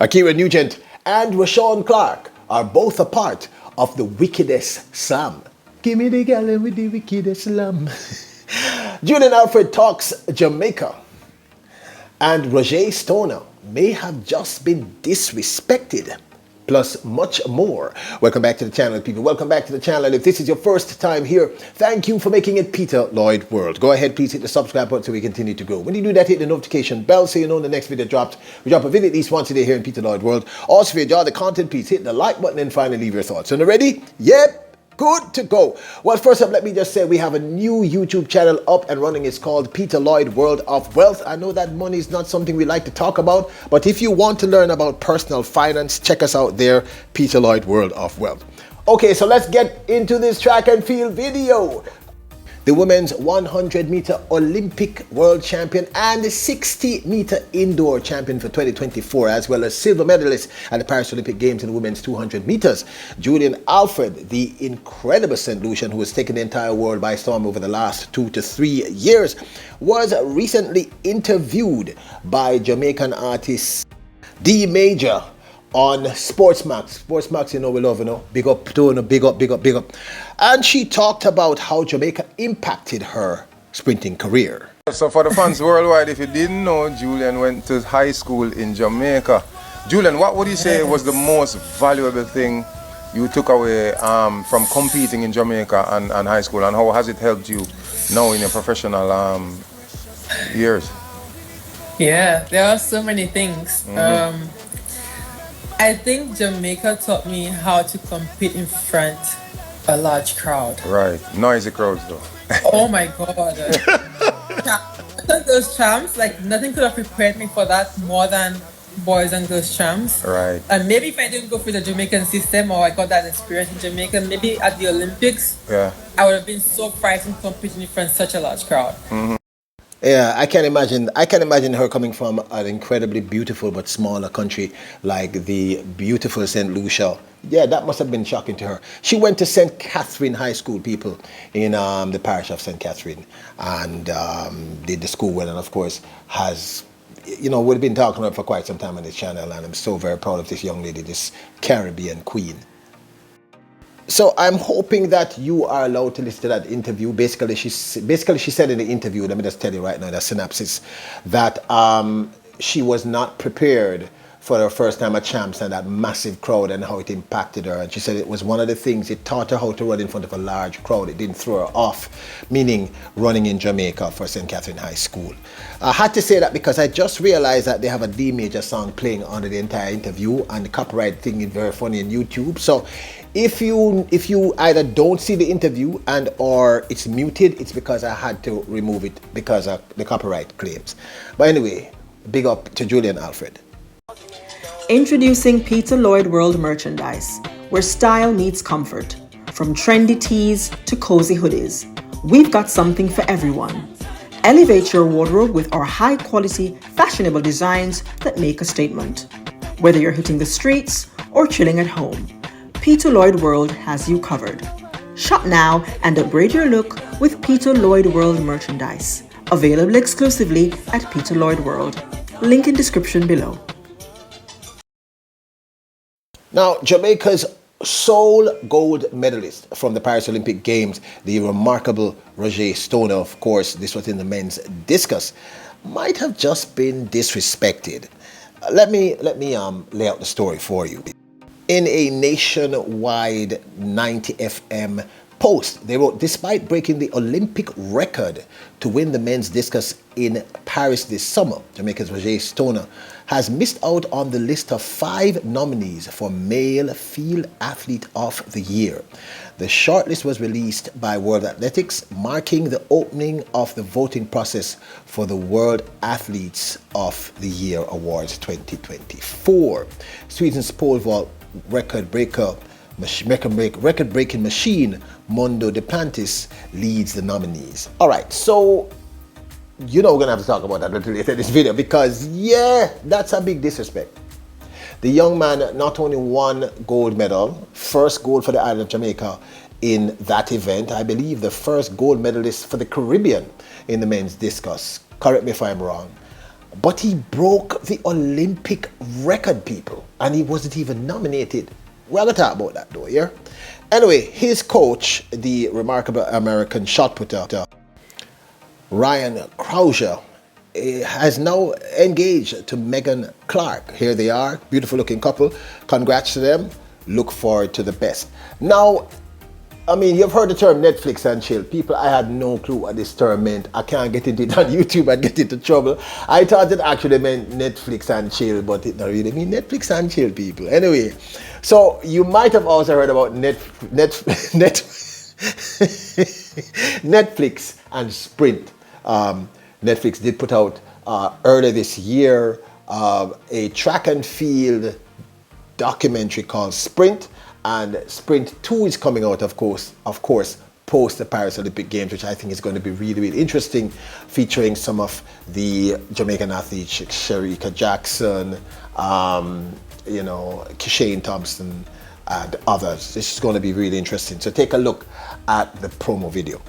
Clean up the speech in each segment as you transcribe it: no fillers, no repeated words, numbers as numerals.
Ackera Nugent and Roshawn Clarke are both a part of the Wickedest slam. Give me the gallon with the wickedest slam. Julien Alfred talks Jamaica. And Rojé Stona may have just been disrespected. Plus much more. Welcome back to the channel, people. Welcome back to the channel. If this is your first time here, thank you for making it Peter Lloyd World. Go ahead, please hit the subscribe button so we continue to grow. When you do that, hit the notification bell so you know when the next video drops. We drop a video at least once a day here in Peter Lloyd World. Also, if you enjoy the content, please hit the like button and finally leave your thoughts. So, ready? Yep. Good to go. Well, first up, let me just say we have a new YouTube channel up and running. It's called Peter Lloyd World of Wealth. I know that money is not something we like to talk about, but if you want to learn about personal finance, check us out there, Peter Lloyd World of Wealth. Okay, so let's get into this track and field video. The women's 100-meter Olympic world champion and the 60-meter indoor champion for 2024, as well as silver medalist at the Paris Olympic Games in the women's 200 meters. Julien Alfred, the incredible St. Lucian who has taken the entire world by storm over the last 2 to 3 years, was recently interviewed by Jamaican artist D Major on Sportsmax. Sportsmax, you know, we love, you know. Big up to her, big up, big up, big up. And she talked about how Jamaica impacted her sprinting career. So for the fans worldwide, if you didn't know, Julian went to high school in Jamaica. Julian, what would you say was the most valuable thing you took away from competing in Jamaica and high school, and how has it helped you now in your professional years? Yeah, there are so many things. I think Jamaica taught me how to compete in front of a large crowd. Right, noisy crowds though. Oh my God. Those champs, like nothing could have prepared me for that more than boys and girls champs. Right. And maybe if I didn't go through the Jamaican system or I got that experience in Jamaica, maybe at the Olympics, yeah, I would have been so frightened competing in front of such a large crowd. Yeah, I can imagine her coming from an incredibly beautiful but smaller country like the beautiful St. Lucia. Yeah, that must have been shocking to her. She went to St. Catherine High School, people, in the parish of St. Catherine, and did the school well, and of course has, you know, we've been talking about her for quite some time on this channel, and I'm so very proud of this young lady, this Caribbean queen. So I'm hoping that you are allowed to listen to that interview. Basically, she said in the interview, let me just tell you right now, the synopsis, that she was not prepared for her first time at Champs and that massive crowd and how it impacted her. And she said it was one of the things, it taught her how to run in front of a large crowd. It didn't throw her off, meaning running in Jamaica for St. Catherine High School. I had to say that because I just realized that they have a D Major song playing under the entire interview, and the copyright thing is very funny on YouTube. So if you either don't see the interview and or it's muted, it's because I had to remove it because of the copyright claims. But anyway, big up to Julien Alfred. Introducing Peter Lloyd World merchandise, where style meets comfort. From trendy tees to cozy hoodies, we've got something for everyone. Elevate your wardrobe with our high-quality, fashionable designs that make a statement. Whether you're hitting the streets or chilling at home, Peter Lloyd World has you covered. Shop now and upgrade your look with Peter Lloyd World merchandise. Available exclusively at Peter Lloyd World. Link in description below. Now, Jamaica's sole gold medalist from the Paris Olympic Games, the remarkable Rojé Stona, of course, this was in the men's discus, might have just been disrespected. Let me lay out the story for you. In a nationwide 90 FM post, they wrote, despite breaking the Olympic record to win the men's discus in Paris this summer, Jamaica's Rojé Stona has missed out on the list of 5 nominees for Male Field Athlete of the Year. The shortlist was released by World Athletics, marking the opening of the voting process for the World Athletes of the Year Awards 2024. Sweden's pole vault record-breaking machine Mondo Duplantis leads the nominees. All right, so you know we're gonna have to talk about that a little later in this video because yeah, that's a big disrespect. The young man not only won gold medal, first gold for the island of Jamaica in that event, I believe the first gold medalist for the Caribbean in the men's discus. Correct me if I'm wrong. but he broke the Olympic record, people, and he wasn't even nominated. We're going to talk about that though, yeah? Anyway, his coach, the remarkable American shot putter, Crouser, has now engaged to Megan Clarke. Here they are, beautiful looking couple. Congrats to them. Look forward to the best. Now, I mean, you've heard the term Netflix and chill. People, I had no clue what this term meant. I can't get into it on YouTube and get into trouble. I thought it actually meant Netflix and chill, but it don't really mean Netflix and chill, people. Anyway, so you might have also heard about Netflix and Sprint. Netflix did put out earlier this year a track and field documentary called Sprint, and Sprint 2 is coming out, of course, post the Paris Olympic Games, which I think is going to be really, really interesting, featuring some of the Jamaican athletes, Shericka Jackson, Kishane Thompson, and others. This is going to be really interesting. So take a look at the promo video.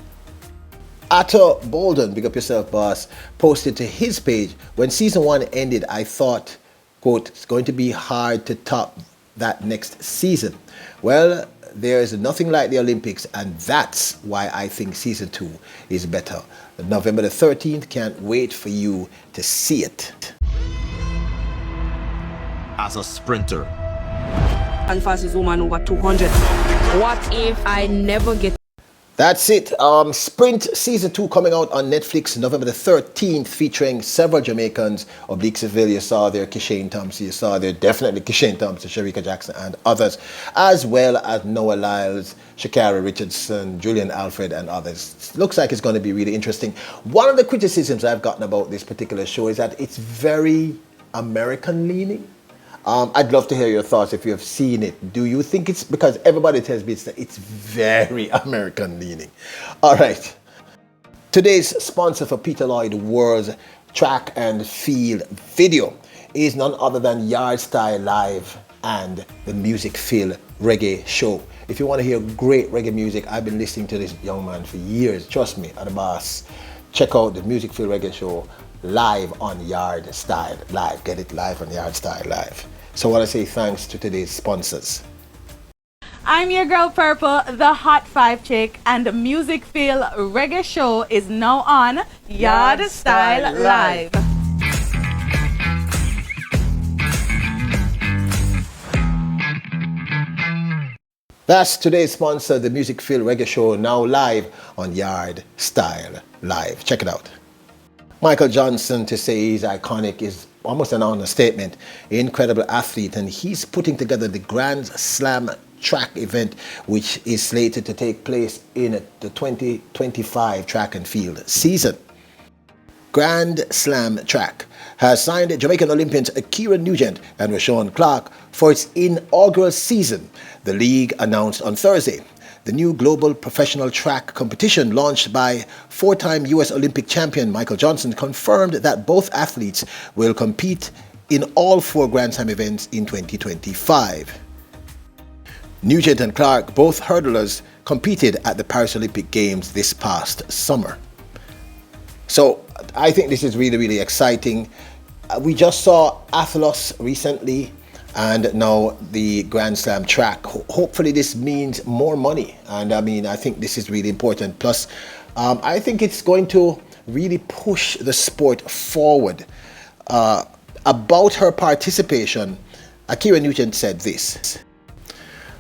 Atta Bolden, big up yourself, boss, posted to his page, when season 1 ended, I thought, quote, it's going to be hard to top that next season. Well, there's nothing like the Olympics, and that's why I think season 2 is better. November the 13th, can't wait for you to see it. As a sprinter. And fastest woman over 200. What if I never get... That's it. Sprint Season 2 coming out on Netflix November the 13th, featuring several Jamaicans. Oblique Seville, you saw there, Kishane Thompson, you saw there, definitely Kishane Thompson, Shericka Jackson, and others, as well as Noah Lyles, Shakara Richardson, Julien Alfred, and others. Looks like it's going to be really interesting. One of the criticisms I've gotten about this particular show is that it's very American-leaning. I'd love to hear your thoughts if you have seen it. Do you think it's because everybody tells me it's very American leaning? All right. Today's sponsor for Peter Lloyd World's track and field video is none other than Yardstyle Live and the Music Feel Reggae Show. If you want to hear great reggae music, I've been listening to this young man for years. Trust me, at the boss. Check out the Music Feel Reggae Show live on Yardstyle Live. Get it live on Yardstyle Live. So I want to say thanks to today's sponsors. I'm your girl Purple, the Hot 5 chick, and the Music Feel Reggae Show is now on Yardstyle Live. That's today's sponsor, the Music Feel Reggae Show, now live on Yardstyle Live. Check it out. Michael Johnson, to say he's iconic is almost an understatement. Incredible athlete, and he's putting together the Grand Slam track event, which is slated to take place in the 2025 track and field season. Grand Slam Track has signed Jamaican Olympians Ackera Nugent and Roshawn Clarke for its inaugural season, the league announced on Thursday. The new global professional track competition, launched by four-time U.S. Olympic champion Michael Johnson, confirmed that both athletes will compete in all 4 Grand Slam events in 2025. Nugent and Clarke, both hurdlers, competed at the Paris Olympic Games this past summer. So I think this is really, really exciting. We just saw Athlos recently, and now the Grand Slam track. Hopefully this means more money, and I think this is really important. Plus, I think it's going to really push the sport forward. About her participation, Ackera Nugent said this.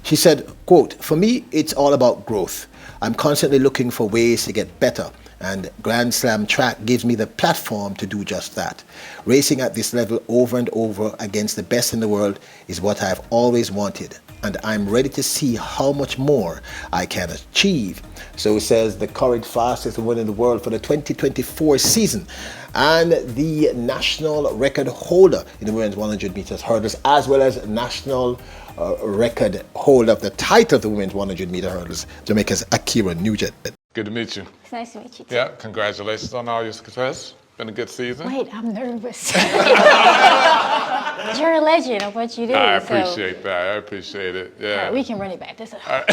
She said, quote, "For me, it's all about growth. I'm constantly looking for ways to get better, and Grand Slam track gives me the platform to do just that. Racing at this level over and over against the best in the world is what I've always wanted, and I'm ready to see how much more I can achieve." So it says the current fastest woman in the world for the 2024 season, and the national record holder in the women's 100 meters hurdles, as well as national record holder of the title of the women's 100 meter hurdles, Jamaica's Ackera Nugent. Good to meet you. It's nice to meet you too. Yeah, congratulations on all your success. Been a good season. Wait, I'm nervous. You're a legend of what you do. I appreciate that. I appreciate it. Yeah. All right, we can run it back. That's all right.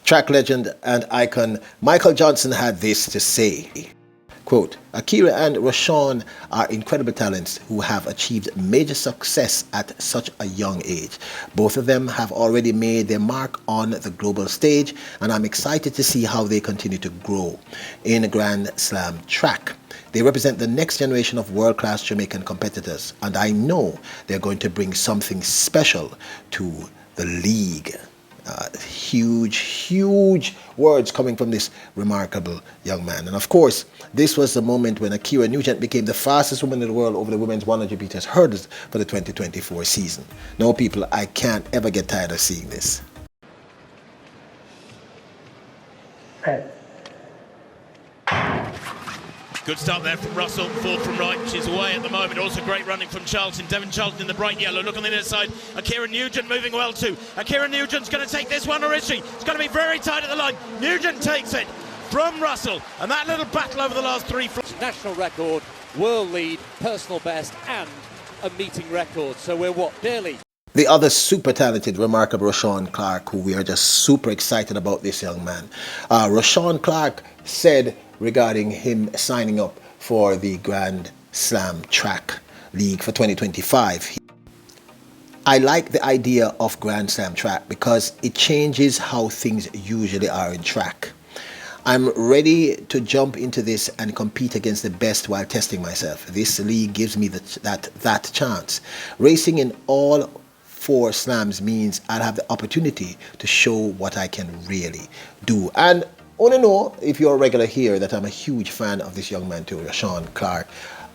Track legend and icon Michael Johnson had this to say. Quote, Ackera and Roshawn are incredible talents who have achieved major success at such a young age. Both of them have already made their mark on the global stage, and I'm excited to see how they continue to grow in Grand Slam track. They represent the next generation of world-class Jamaican competitors, and I know they're going to bring something special to the league. Huge words coming from this remarkable young man. And of course, this was the moment when Ackera Nugent became the fastest woman in the world over the women's 100 meters hurdles for the 2024 season. No, people, I can't ever get tired of seeing this. Good start there from Russell, forward from right, she's away at the moment. Also great running from Charlton, Devon Charlton in the bright yellow. Look on the near side, Ackera Nugent moving well too. Ackera Nugent's going to take this one, or is she? It's going to be very tight at the line. Nugent takes it from Russell, and that little battle over the last three. National record, world lead, personal best, and a meeting record. So we're what, barely? The other super talented, remarkable Roshawn Clarke, who we are just super excited about this young man. Roshawn Clarke said regarding him signing up for the Grand Slam Track League for 2025. I like the idea of Grand Slam Track because it changes how things usually are in track. I'm ready to jump into this and compete against the best while testing myself. This league gives me that chance. Racing in all 4 slams means I'll have the opportunity to show what I can really do. And I want to know, if you're a regular here, that I'm a huge fan of this young man too, Roshawn Clarke.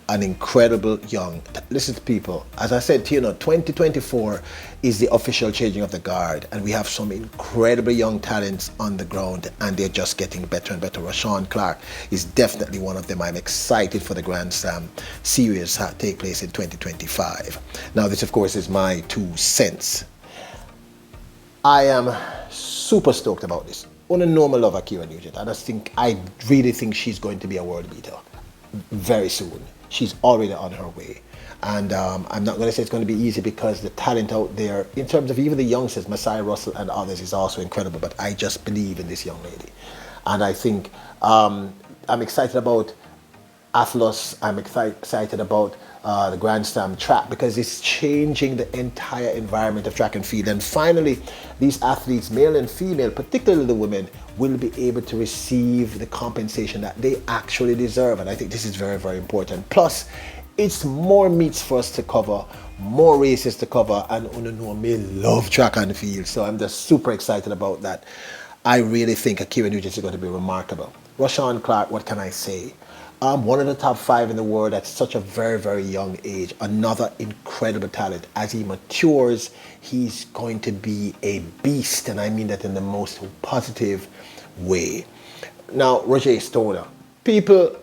An incredible young, listen to people, as I said to you, 2024 is the official changing of the guard, and we have some incredible young talents on the ground, and they're just getting better and better. Roshawn Clarke is definitely one of them. I'm excited for the Grand Slam series to take place in 2025. Now, this of course is my 2 cents. I am super stoked about this. On a normal love, Ackera Nugent. I really think she's going to be a world beater very soon. She's already on her way. And I'm not going to say it's going to be easy because the talent out there, in terms of even the youngsters, Messiah Russell and others, is also incredible. But I just believe in this young lady. And I think I'm excited about Atlas. I'm excited about the Grand Slam track because it's changing the entire environment of track and field. And finally, these athletes, male and female, particularly the women, will be able to receive the compensation that they actually deserve. And I think this is very, very important. Plus, it's more meets for us to cover, more races to cover, and Uno may love track and field. So I'm just super excited about that. I really think Ackera Nugent is going to be remarkable. Roshawn Clarke, what can I say? One of the top 5 in the world at such a very, very young age. Another incredible talent. As he matures, he's going to be a beast, and I mean that in the most positive way. Now, Rojé Stona. People,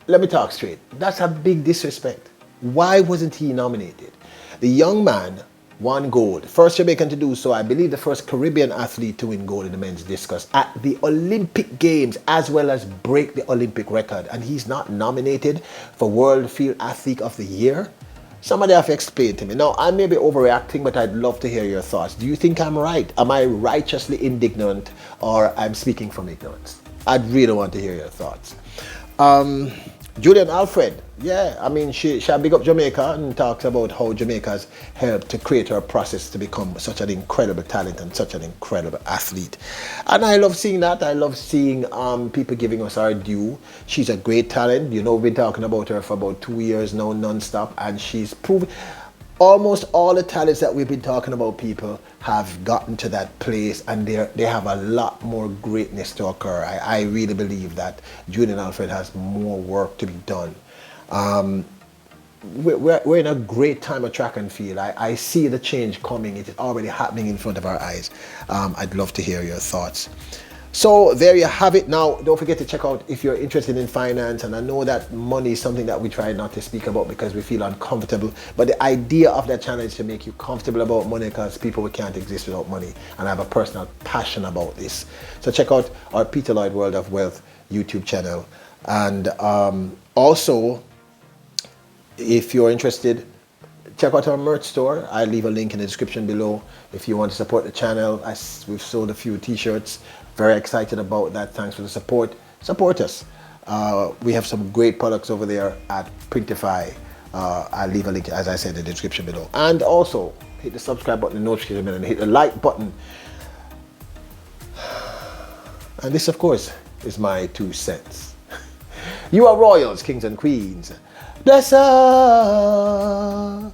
let me talk straight. That's a big disrespect. Why wasn't he nominated? The young man won gold. First Jamaican to do so. I believe the first Caribbean athlete to win gold in the men's discus at the Olympic Games, as well as break the Olympic record. And he's not nominated for World Field Athlete of the Year? Somebody have to explain to me. Now, I may be overreacting, but I'd love to hear your thoughts. Do you think I'm right? Am I righteously indignant, or I'm speaking from ignorance? I'd really want to hear your thoughts. Julien Alfred, yeah, I mean, she big up Jamaica and talks about how Jamaica's helped to create her process to become such an incredible talent and such an incredible athlete. And I love seeing that. I love seeing people giving us our due. She's a great talent. You know, we've been talking about her for about 2 years now, non-stop, and she's proven almost all the talents that we've been talking about, people have gotten to that place, and they have a lot more greatness to occur. I really believe that Julien Alfred has more work to be done. We're in a great time of track and field. I see the change coming. It is already happening in front of our eyes. I'd love to hear your thoughts. So there you have it. Now, don't forget to check out if you're interested in finance. And I know that money is something that we try not to speak about because we feel uncomfortable. But the idea of that channel is to make you comfortable about money, because people can't exist without money. And I have a personal passion about this. So check out our Peter Lloyd World of Wealth YouTube channel. And also, if you're interested, check out our merch store. I'll leave a link in the description below if you want to support the channel. We've sold a few t-shirts Very excited about that. Thanks for the support. Support us. We have some great products over there at Printify. I'll leave a link, as I said, in the description below. And also, hit the subscribe button, the notification button, and hit the like button. And this, of course, is my 2 cents. You are royals, kings and queens. Bless her.